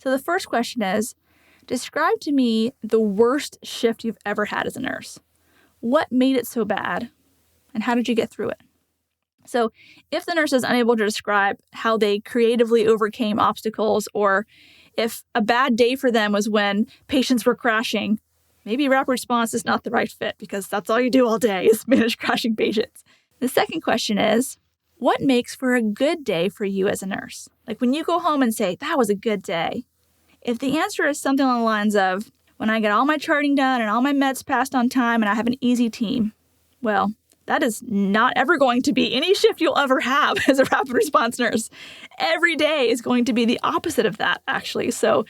So the first question is, describe to me the worst shift you've ever had as a nurse. What made it so bad, and how did you get through it? So if the nurse is unable to describe how they creatively overcame obstacles, or if a bad day for them was when patients were crashing, maybe rapid response is not the right fit because that's all you do all day is manage crashing patients. The second question is, what makes for a good day for you as a nurse? Like when you go home and say, that was a good day. If the answer is something along the lines of, when I get all my charting done and all my meds passed on time and I have an easy team, well, that is not ever going to be any shift you'll ever have as a rapid response nurse. Every day is going to be the opposite of that, actually. So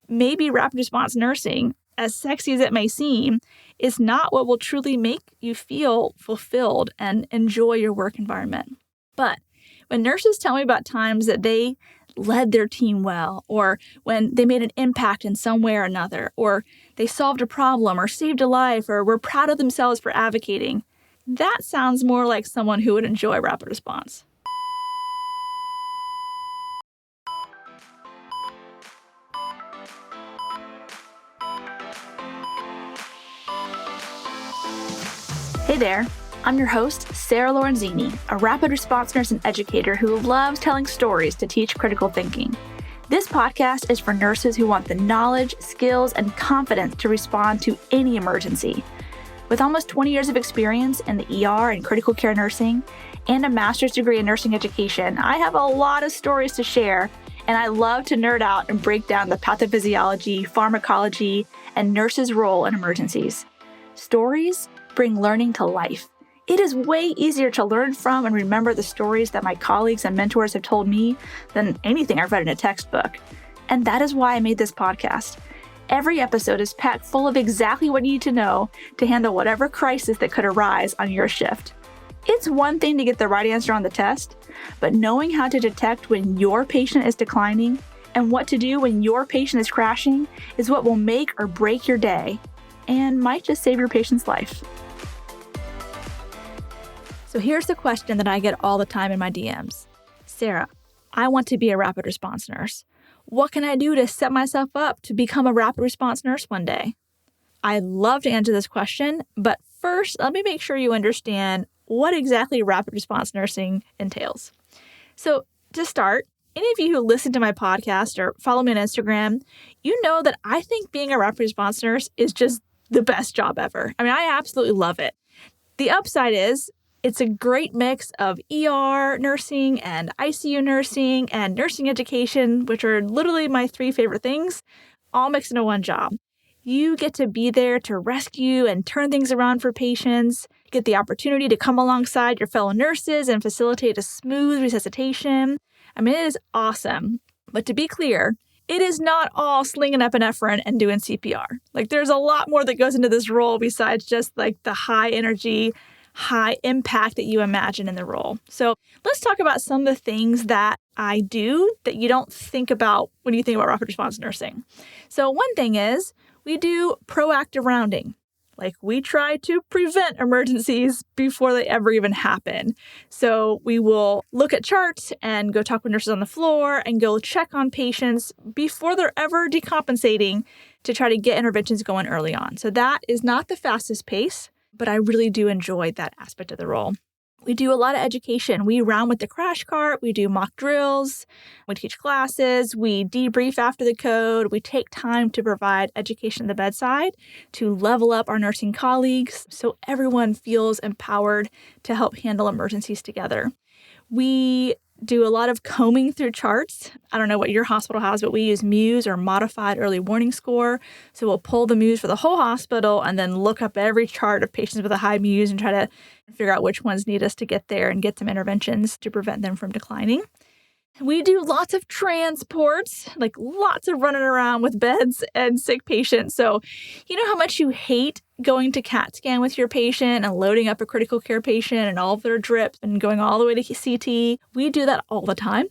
maybe rapid response nursing, as sexy as it may seem, is not what will truly make you feel fulfilled and enjoy your work environment. But when nurses tell me about times that they led their team well, or when they made an impact in some way or another, or they solved a problem or saved a life, or were proud of themselves for advocating, that sounds more like someone who would enjoy rapid response. Hey there, I'm your host, Sarah Lorenzini, a rapid response nurse and educator who loves telling stories to teach critical thinking. This podcast is for nurses who want the knowledge, skills, and confidence to respond to any emergency. With almost 20 years of experience in the ER and critical care nursing, and a master's degree in nursing education, I have a lot of stories to share, and I love to nerd out and break down the pathophysiology, pharmacology, and nurses' role in emergencies. Stories bring learning to life. It is way easier to learn from and remember the stories that my colleagues and mentors have told me than anything I've read in a textbook. And that is why I made this podcast. Every episode is packed full of exactly what you need to know to handle whatever crisis that could arise on your shift. It's one thing to get the right answer on the test, but knowing how to detect when your patient is declining and what to do when your patient is crashing is what will make or break your day and might just save your patient's life. So here's the question that I get all the time in my DMs. Sarah, I want to be a rapid response nurse. What can I do to set myself up to become a rapid response nurse one day? I'd love to answer this question, but first, let me make sure you understand what exactly rapid response nursing entails. So to start, any of you who listen to my podcast or follow me on Instagram, you know that I think being a rapid response nurse is just the best job ever. I mean, I absolutely love it. The upside is it's a great mix of ER nursing and ICU nursing and nursing education, which are literally my three favorite things, all mixed into one job. You get to be there to rescue and turn things around for patients, get the opportunity to come alongside your fellow nurses and facilitate a smooth resuscitation. I mean, it is awesome. But to be clear, it is not all slinging epinephrine and doing CPR. Like, there's a lot more that goes into this role besides just like the high energy, high impact that you imagine in the role. So let's talk about some of the things that I do that you don't think about when you think about rapid response nursing. So one thing is we do proactive rounding. Like, we try to prevent emergencies before they ever even happen. So we will look at charts and go talk with nurses on the floor and go check on patients before they're ever decompensating to try to get interventions going early on. So that is not the fastest pace, but I really do enjoy that aspect of the role. We do a lot of education. We round with the crash cart. We do mock drills. We teach classes. We debrief after the code. We take time to provide education at the bedside to level up our nursing colleagues so everyone feels empowered to help handle emergencies together. We do a lot of combing through charts. I don't know what your hospital has, but we use MUSE, or Modified Early Warning Score. So we'll pull the MUSE for the whole hospital and then look up every chart of patients with a high MUSE and try to figure out which ones need us to get there and get some interventions to prevent them from declining. We do lots of transports, like lots of running around with beds and sick patients. So you know how much you hate going to CAT scan with your patient and loading up a critical care patient and all of their drips and going all the way to CT. We do that all the time.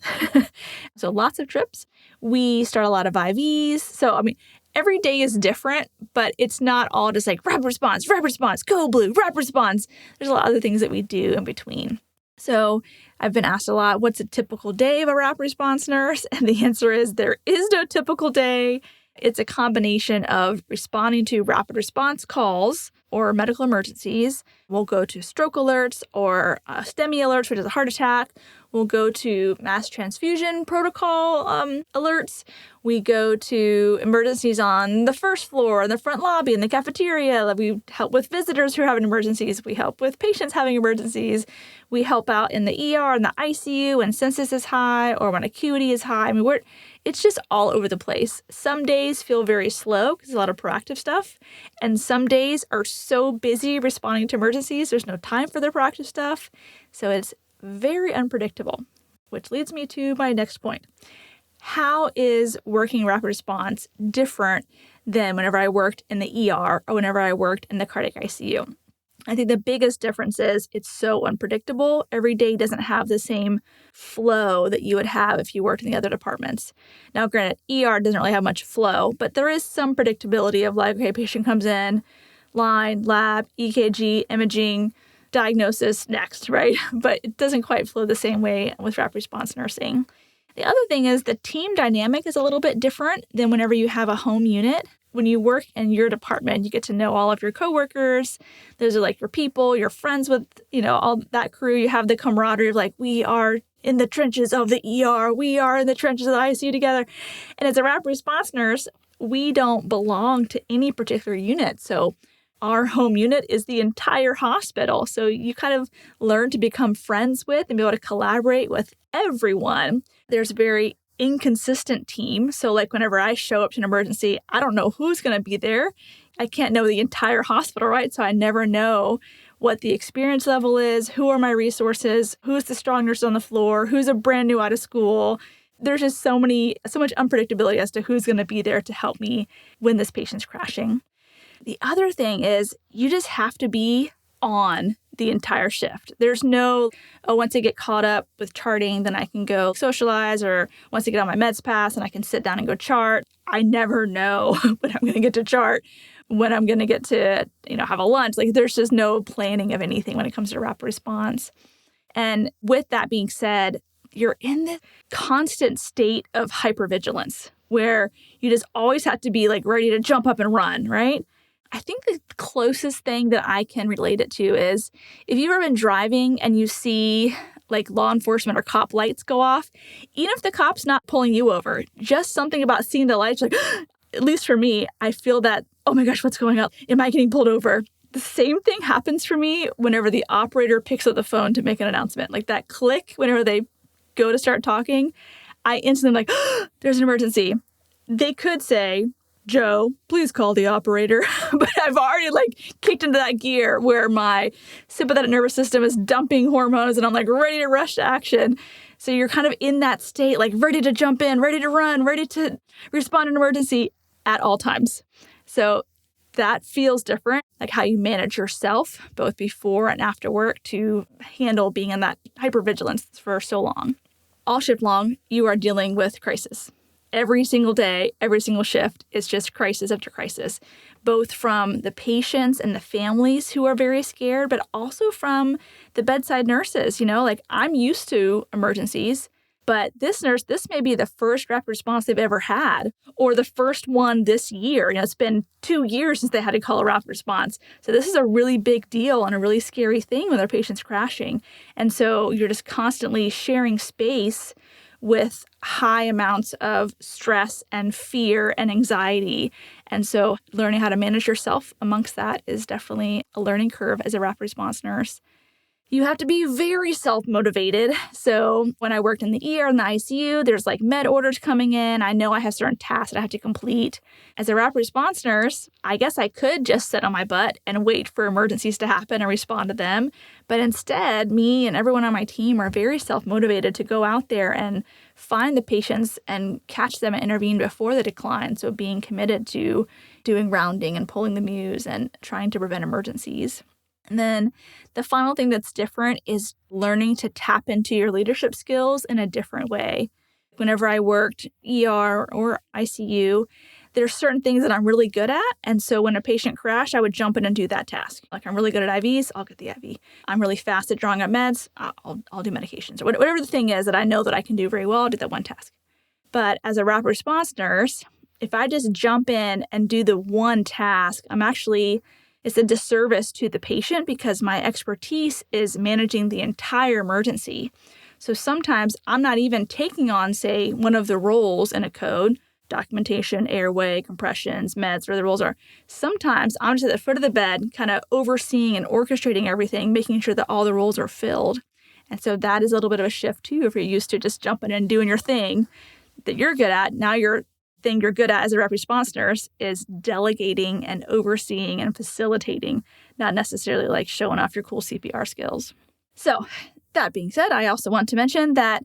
So lots of trips. We start a lot of IVs. So, I mean, every day is different, but it's not all just like rapid response, go blue, rapid response. There's a lot of other things that we do in between. So I've been asked a lot, what's a typical day of a rapid response nurse? And the answer is there is no typical day. It's a combination of responding to rapid response calls or medical emergencies. We'll go to stroke alerts or STEMI alerts, which is a heart attack. We'll go to mass transfusion protocol alerts. We go to emergencies on the first floor, in the front lobby, in the cafeteria. We help with visitors who are having emergencies. We help with patients having emergencies. We help out in the ER and the ICU when census is high or when acuity is high. I mean, it's just all over the place. Some days feel very slow because there's a lot of proactive stuff. And some days are so busy responding to emergencies, there's no time for the proactive stuff. So it's very unpredictable, which leads me to my next point. How is working rapid response different than whenever I worked in the ER or whenever I worked in the cardiac ICU? I think the biggest difference is it's so unpredictable. Every day doesn't have the same flow that you would have if you worked in the other departments. Now, granted, ER doesn't really have much flow, but there is some predictability of like, okay, patient comes in, line, lab, EKG, imaging, diagnosis, next, right? But it doesn't quite flow the same way with rapid response nursing. The other thing is the team dynamic is a little bit different than whenever you have a home unit. When you work in your department, you get to know all of your coworkers. Those are like your people, you're friends with, all that crew. You have the camaraderie of like, we are in the trenches of the ER. We are in the trenches of the ICU together. And as a rapid response nurse, we don't belong to any particular unit. So our home unit is the entire hospital. So you kind of learn to become friends with and be able to collaborate with everyone. There's a very inconsistent team. So like whenever I show up to an emergency, I don't know who's going to be there. I can't know the entire hospital, right? So I never know what the experience level is, who are my resources, who's the strong nurse on the floor, who's a brand new out of school. There's just so much unpredictability as to who's going to be there to help me when this patient's crashing. The other thing is you just have to be on the entire shift. There's no, once I get caught up with charting, then I can go socialize, or once I get on my meds pass and I can sit down and go chart. I never know when I'm going to get to chart, when I'm going to get to, have a lunch. Like there's just no planning of anything when it comes to rapid response. And with that being said, you're in this constant state of hypervigilance where you just always have to be like ready to jump up and run, right? I think the closest thing that I can relate it to is if you've ever been driving and you see like law enforcement or cop lights go off, even if the cop's not pulling you over, just something about seeing the lights, like, at least for me, I feel that, oh my gosh, what's going on? Am I getting pulled over? The same thing happens for me whenever the operator picks up the phone to make an announcement. Like that click, whenever they go to start talking, I instantly like, there's an emergency. They could say, Joe, please call the operator. But I've already kicked into that gear where my sympathetic nervous system is dumping hormones and I'm ready to rush to action. So you're kind of in that state, ready to jump in, ready to run, ready to respond to an emergency at all times. So that feels different, like how you manage yourself, both before and after work, to handle being in that hypervigilance for so long. All shift long, you are dealing with crisis. Every single day, every single shift is just crisis after crisis, both from the patients and the families who are very scared, but also from the bedside nurses. I'm used to emergencies, but this may be the first rapid response they've ever had, or the first one this year. It's been 2 years since they had to call a rapid response. So this is a really big deal and a really scary thing when their patient's crashing. And so you're just constantly sharing space with high amounts of stress and fear and anxiety. And so learning how to manage yourself amongst that is definitely a learning curve as a rapid response nurse. You have to be very self-motivated. So when I worked in the ER and the ICU, there's med orders coming in. I know I have certain tasks that I have to complete. As a rapid response nurse, I guess I could just sit on my butt and wait for emergencies to happen and respond to them. But instead, me and everyone on my team are very self-motivated to go out there and find the patients and catch them and intervene before they decline. So being committed to doing rounding and pulling the muse and trying to prevent emergencies. And then the final thing that's different is learning to tap into your leadership skills in a different way. Whenever I worked ER or ICU, There's certain things that I'm really good at. And so when a patient crashed, I would jump in and do that task. Like I'm really good at IVs, I'll get the IV. I'm really fast at drawing up meds, I'll do medications. Or whatever the thing is that I know that I can do very well, I'll do that one task. But as a rapid response nurse, if I just jump in and do the one task, it's a disservice to the patient because my expertise is managing the entire emergency. So sometimes I'm not even taking on, say, one of the roles in a code, documentation, airway, compressions, meds, whatever the roles are. Sometimes I'm just at the foot of the bed, kind of overseeing and orchestrating everything, making sure that all the roles are filled. And so that is a little bit of a shift too. If you're used to just jumping in and doing your thing that you're good at, now your thing you're good at as a rapid response nurse is delegating and overseeing and facilitating, not necessarily like showing off your cool CPR skills. So that being said, I also want to mention that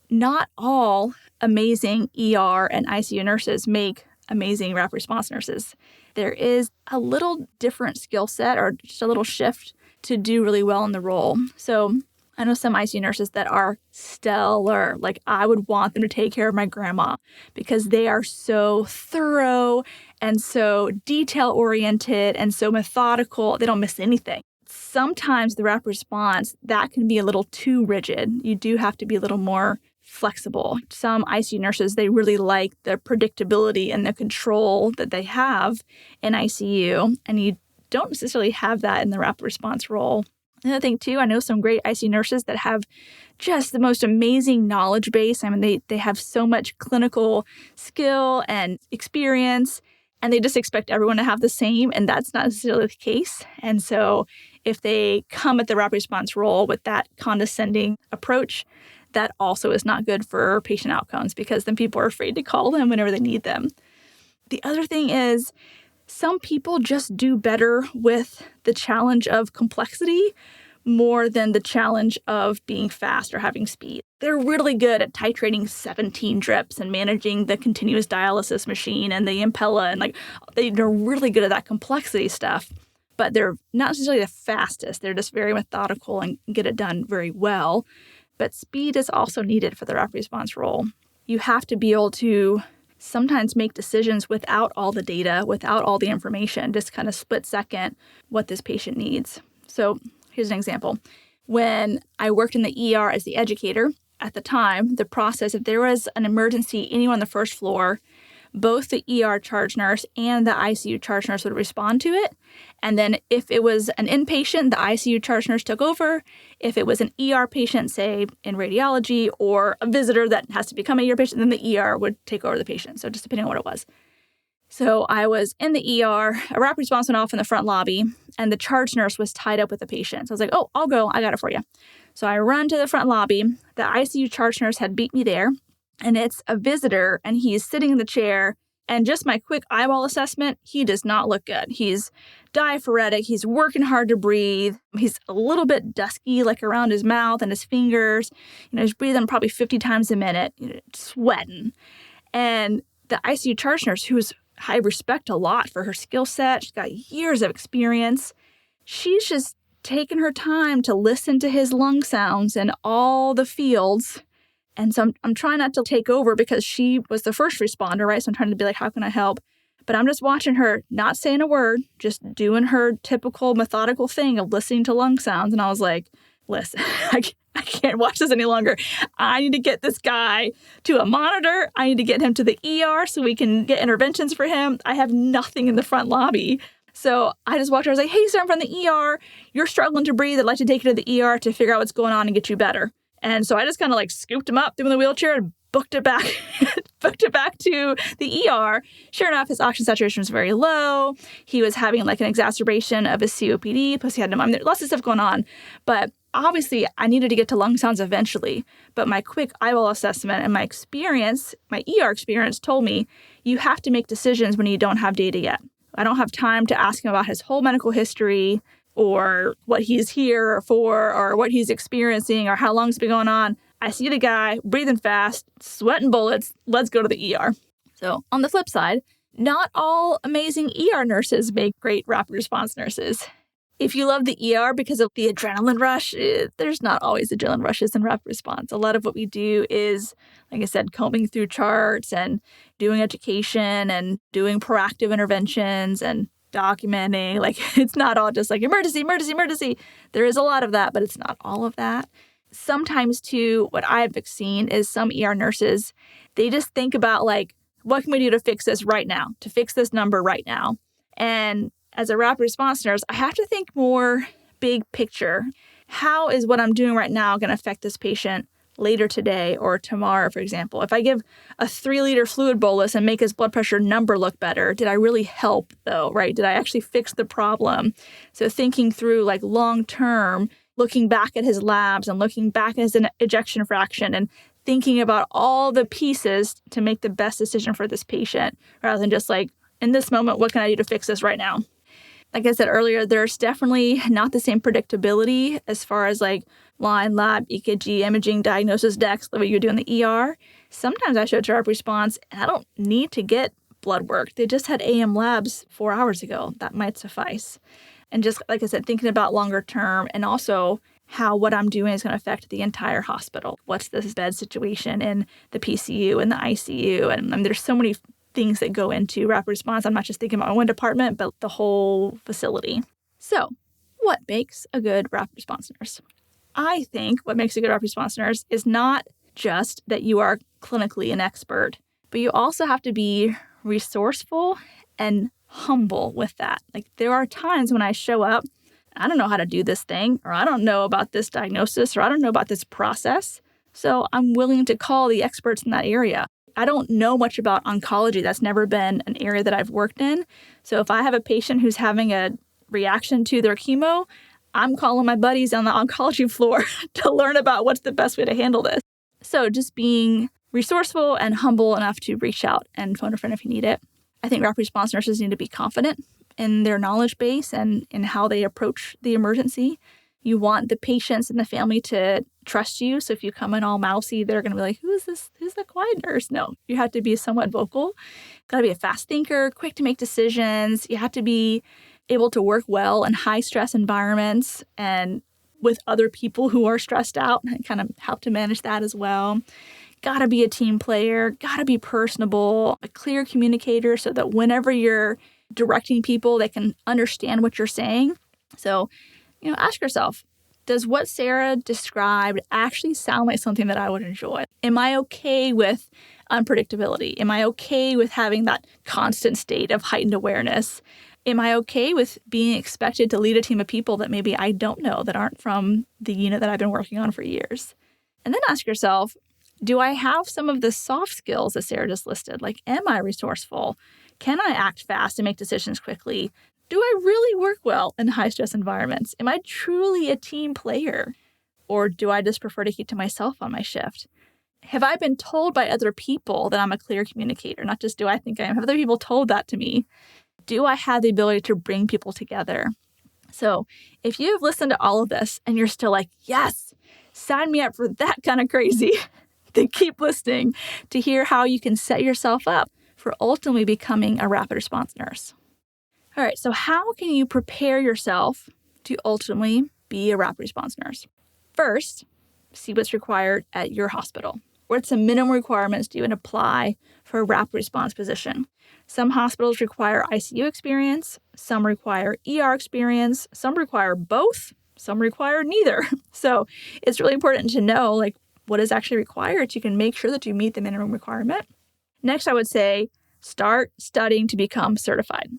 not all amazing ER and ICU nurses make amazing rapid response nurses. There is a little different skill set or just a little shift to do really well in the role. So I know some ICU nurses that are stellar. Like I would want them to take care of my grandma because they are so thorough and so detail-oriented and so methodical. They don't miss anything. Sometimes the rapid response, that can be a little too rigid. You do have to be a little more flexible. Some ICU nurses, they really like the predictability and the control that they have in ICU, and you don't necessarily have that in the rapid response role. Another thing too, I know some great ICU nurses that have just the most amazing knowledge base. I mean, they have so much clinical skill and experience, and they just expect everyone to have the same, and that's not necessarily the case. And so if they come at the rapid response role with that condescending approach, that also is not good for patient outcomes because then people are afraid to call them whenever they need them. The other thing is some people just do better with the challenge of complexity more than the challenge of being fast or having speed. They're really good at titrating 17 drips and managing the continuous dialysis machine and the Impella, and they're really good at that complexity stuff. But they're not necessarily the fastest. They're just very methodical and get it done very well. But speed is also needed for the rapid response role. You have to be able to sometimes make decisions without all the data, without all the information, just kind of split second what this patient needs. So here's an example. When I worked in the ER as the educator, at the time, the process, if there was an emergency anywhere on the first floor, both the ER charge nurse and the ICU charge nurse would respond to it. And then if it was an inpatient, the ICU charge nurse took over. If it was an ER patient, say in radiology, or a visitor that has to become an ER patient, then the ER would take over the patient. So just depending on what it was. So I was in the ER, a rapid response went off in the front lobby, and the charge nurse was tied up with the patient. So I was like, oh, I'll go. I got it for you. So I run to the front lobby. The ICU charge nurse had beat me there. And it's a visitor, and he's sitting in the chair. And just my quick eyeball assessment, he does not look good. He's diaphoretic. He's working hard to breathe. He's a little bit dusky, like around his mouth and his fingers. He's breathing probably 50 times a minute, sweating. And the ICU charge nurse, who I respect a lot for her skill set, she's got years of experience. She's just taken her time to listen to his lung sounds and all the fields. And so I'm trying not to take over because she was the first responder, right? So I'm trying to be like, how can I help? But I'm just watching her, not saying a word, just doing her typical methodical thing of listening to lung sounds. And I was like, listen, I can't watch this any longer. I need to get this guy to a monitor. I need to get him to the ER so we can get interventions for him. I have nothing in the front lobby. So I just walked her. I was like, hey, sir, I'm from the ER. You're struggling to breathe. I'd like to take you to the ER to figure out what's going on and get you better. And so I just kind of scooped him up, threw him in the wheelchair, and booked it back to the ER. Sure enough, his oxygen saturation was very low. He was having an exacerbation of his COPD, plus he had pneumonia. Lots of stuff going on. But obviously, I needed to get to lung sounds eventually. But my quick eyeball assessment and my experience, my ER experience, told me you have to make decisions when you don't have data yet. I don't have time to ask him about his whole medical history, or what he's here for, or what he's experiencing, or how long it's been going on. I see the guy breathing fast, sweating bullets. Let's go to the ER. So on the flip side, not all amazing ER nurses make great rapid response nurses. If you love the ER because of the adrenaline rush, there's not always adrenaline rushes in rapid response. A lot of what we do is, like I said, combing through charts and doing education and doing proactive interventions and documenting. Like, it's not all just like emergency, emergency, emergency. There is a lot of that, but it's not all of that. Sometimes, too, what I've seen is some ER nurses, they just think about, like, what can we do to fix this right now, to fix this number right now? And as a rapid response nurse, I have to think more big picture. How is what I'm doing right now going to affect this patient later today or tomorrow, for example? If I give a 3-liter fluid bolus and make his blood pressure number look better, did I really help though, right? Did I actually fix the problem? So thinking through like long term, looking back at his labs and looking back at his ejection fraction and thinking about all the pieces to make the best decision for this patient rather than just like, in this moment, what can I do to fix this right now? Like I said earlier, there's definitely not the same predictability as far as like line, lab, EKG, imaging, diagnosis, DEX, what you do in the ER. Sometimes I show rapid response and I don't need to get blood work. They just had AM labs 4 hours ago. That might suffice. And just like I said, thinking about longer term and also how what I'm doing is going to affect the entire hospital. What's this bed situation in the PCU and the ICU? And there's so many things that go into rapid response. I'm not just thinking about one department, but the whole facility. So what makes a good rapid response nurse? I think what makes a good rapid response nurse is not just that you are clinically an expert, but you also have to be resourceful and humble with that. Like, there are times when I show up, I don't know how to do this thing, or I don't know about this diagnosis, or I don't know about this process. So I'm willing to call the experts in that area. I don't know much about oncology. That's never been an area that I've worked in. So if I have a patient who's having a reaction to their chemo, I'm calling my buddies on the oncology floor to learn about what's the best way to handle this. So just being resourceful and humble enough to reach out and phone a friend if you need it. I think rapid response nurses need to be confident in their knowledge base and in how they approach the emergency. You want the patients and the family to trust you. So if you come in all mousy, they're going to be like, who is this? Who's the quiet nurse? No, you have to be somewhat vocal. Got to be a fast thinker, quick to make decisions. You have to be able to work well in high stress environments and with other people who are stressed out and kind of help to manage that as well. Got to be a team player, got to be personable, a clear communicator so that whenever you're directing people, they can understand what you're saying. So, ask yourself, does what Sarah described actually sound like something that I would enjoy? Am I okay with unpredictability? Am I okay with having that constant state of heightened awareness? Am I okay with being expected to lead a team of people that maybe I don't know, that aren't from the unit that I've been working on for years? And then ask yourself, do I have some of the soft skills that Sarah just listed? Like, am I resourceful? Can I act fast and make decisions quickly? Do I really work well in high-stress environments? Am I truly a team player? Or do I just prefer to keep to myself on my shift? Have I been told by other people that I'm a clear communicator? Not just do I think I am. Have other people told that to me? Do I have the ability to bring people together? So if you have listened to all of this and you're still like, yes, sign me up for that kind of crazy, then keep listening to hear how you can set yourself up for ultimately becoming a rapid response nurse. All right, so how can you prepare yourself to ultimately be a rapid response nurse? First, see what's required at your hospital. What's the minimum requirements do you apply for a rapid response position? Some hospitals require ICU experience, some require ER experience, some require both, some require neither. So it's really important to know what is actually required so you can make sure that you meet the minimum requirement. Next, I would say start studying to become certified.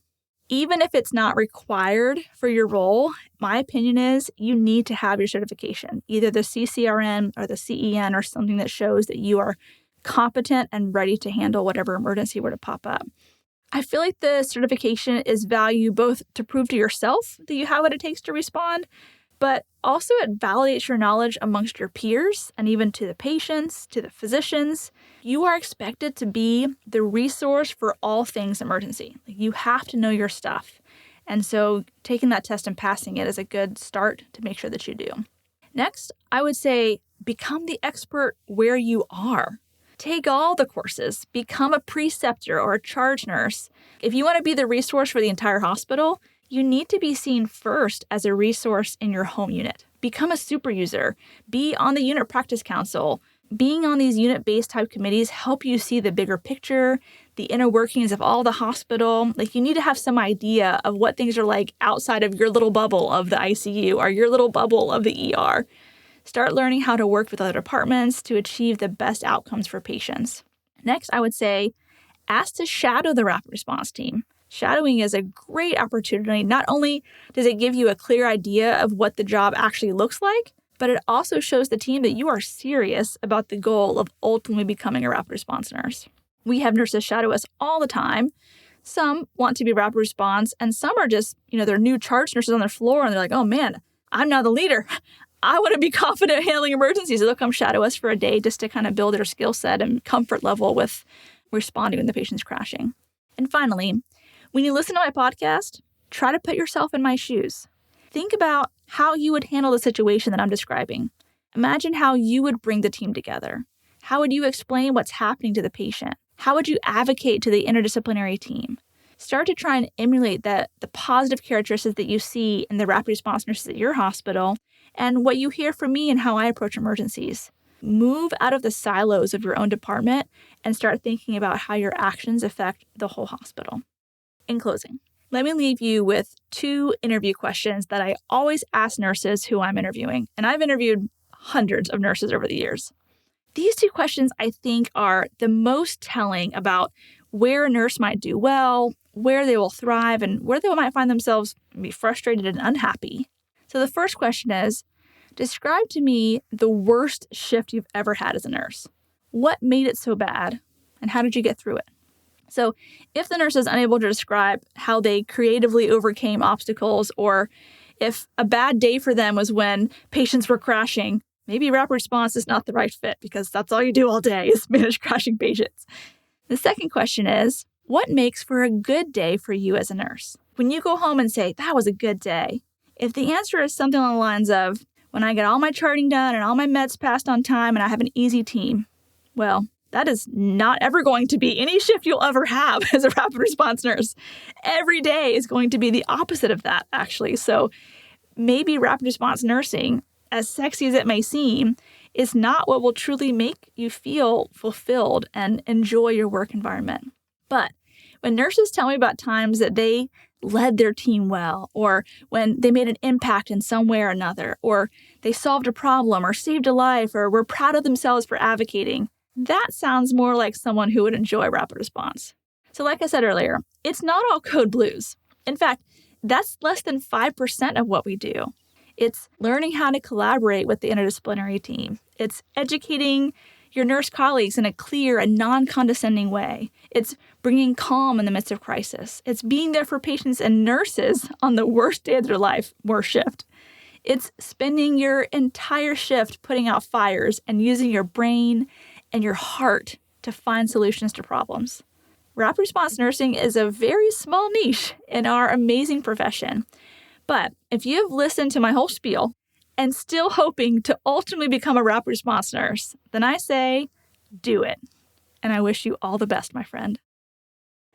Even if it's not required for your role, my opinion is you need to have your certification, either the CCRN or the CEN or something that shows that you are competent and ready to handle whatever emergency were to pop up. I feel like the certification is value both to prove to yourself that you have what it takes to respond, but also it validates your knowledge amongst your peers and even to the patients, to the physicians. You are expected to be the resource for all things emergency. You have to know your stuff. And so taking that test and passing it is a good start to make sure that you do. Next, I would say become the expert where you are. Take all the courses, become a preceptor or a charge nurse. If you want to be the resource for the entire hospital, You need to be seen first as a resource in your home unit. Become a super user. Be on the unit practice council. Being on these unit-based type committees help you see the bigger picture, the inner workings of all the hospital. Like, you need to have some idea of what things are like outside of your little bubble of the ICU or your little bubble of the ER. Start learning how to work with other departments to achieve the best outcomes for patients. Next, I would say, ask to shadow the rapid response team. Shadowing is a great opportunity. Not only does it give you a clear idea of what the job actually looks like, but it also shows the team that you are serious about the goal of ultimately becoming a rapid response nurse. We have nurses shadow us all the time. Some want to be rapid response, and some are just, they're new charge nurses on their floor, and they're like, oh man, I'm now the leader. I want to be confident handling emergencies. So they'll come shadow us for a day just to kind of build their skill set and comfort level with responding when the patient's crashing. And finally, when you listen to my podcast, try to put yourself in my shoes. Think about how you would handle the situation that I'm describing. Imagine how you would bring the team together. How would you explain what's happening to the patient? How would you advocate to the interdisciplinary team? Start to try and emulate the positive characteristics that you see in the rapid response nurses at your hospital and what you hear from me and how I approach emergencies. Move out of the silos of your own department and start thinking about how your actions affect the whole hospital. In closing, let me leave you with 2 interview questions that I always ask nurses who I'm interviewing, and I've interviewed hundreds of nurses over the years. These 2 questions, I think, are the most telling about where a nurse might do well, where they will thrive, and where they might find themselves be frustrated and unhappy. So the first question is, describe to me the worst shift you've ever had as a nurse. What made it so bad, and how did you get through it? So if the nurse is unable to describe how they creatively overcame obstacles, or if a bad day for them was when patients were crashing, maybe rapid response is not the right fit because that's all you do all day is manage crashing patients. The second question is, what makes for a good day for you as a nurse? When you go home and say, that was a good day, if the answer is something along the lines of, when I get all my charting done and all my meds passed on time and I have an easy team, well, that is not ever going to be any shift you'll ever have as a rapid response nurse. Every day is going to be the opposite of that, actually. So maybe rapid response nursing, as sexy as it may seem, is not what will truly make you feel fulfilled and enjoy your work environment. But when nurses tell me about times that they led their team well, or when they made an impact in some way or another, or they solved a problem or saved a life, or were proud of themselves for advocating, that sounds more like someone who would enjoy rapid response. So like I said earlier, it's not all code blues. In fact, that's less than 5% of what we do. It's learning how to collaborate with the interdisciplinary team. It's educating your nurse colleagues in a clear and non-condescending way. It's bringing calm in the midst of crisis. It's being there for patients and nurses on the worst day of their life, worst shift. It's spending your entire shift putting out fires and using your brain and your heart to find solutions to problems. Rapid response nursing is a very small niche in our amazing profession. But if you've listened to my whole spiel and still hoping to ultimately become a rapid response nurse, then I say, do it. And I wish you all the best, my friend.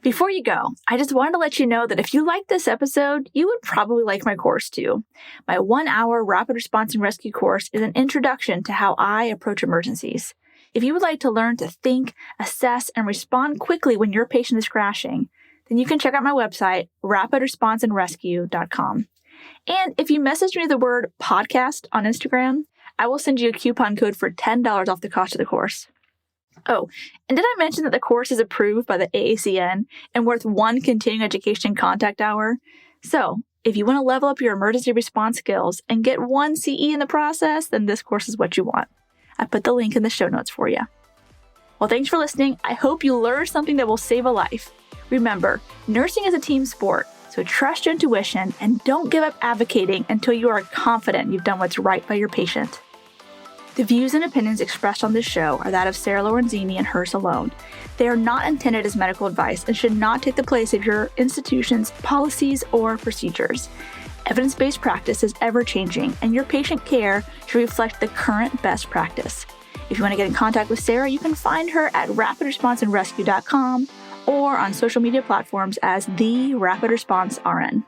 Before you go, I just wanted to let you know that if you liked this episode, you would probably like my course too. My 1-hour rapid response and rescue course is an introduction to how I approach emergencies. If you would like to learn to think, assess, and respond quickly when your patient is crashing, then you can check out my website, rapidresponseandrescue.com. And if you message me the word podcast on Instagram, I will send you a coupon code for $10 off the cost of the course. Oh, and did I mention that the course is approved by the AACN and worth 1 continuing education contact hour? So, if you want to level up your emergency response skills and get 1 CE in the process, then this course is what you want. I put the link in the show notes for you. Well, thanks for listening. I hope you learned something that will save a life. Remember, nursing is a team sport, so trust your intuition and don't give up advocating until you are confident you've done what's right by your patient. The views and opinions expressed on this show are that of Sarah Lorenzini and hers alone. They are not intended as medical advice and should not take the place of your institution's policies or procedures. Evidence-based practice is ever-changing, and your patient care should reflect the current best practice. If you want to get in contact with Sarah, you can find her at rapidresponseandrescue.com or on social media platforms as The Rapid Response RN.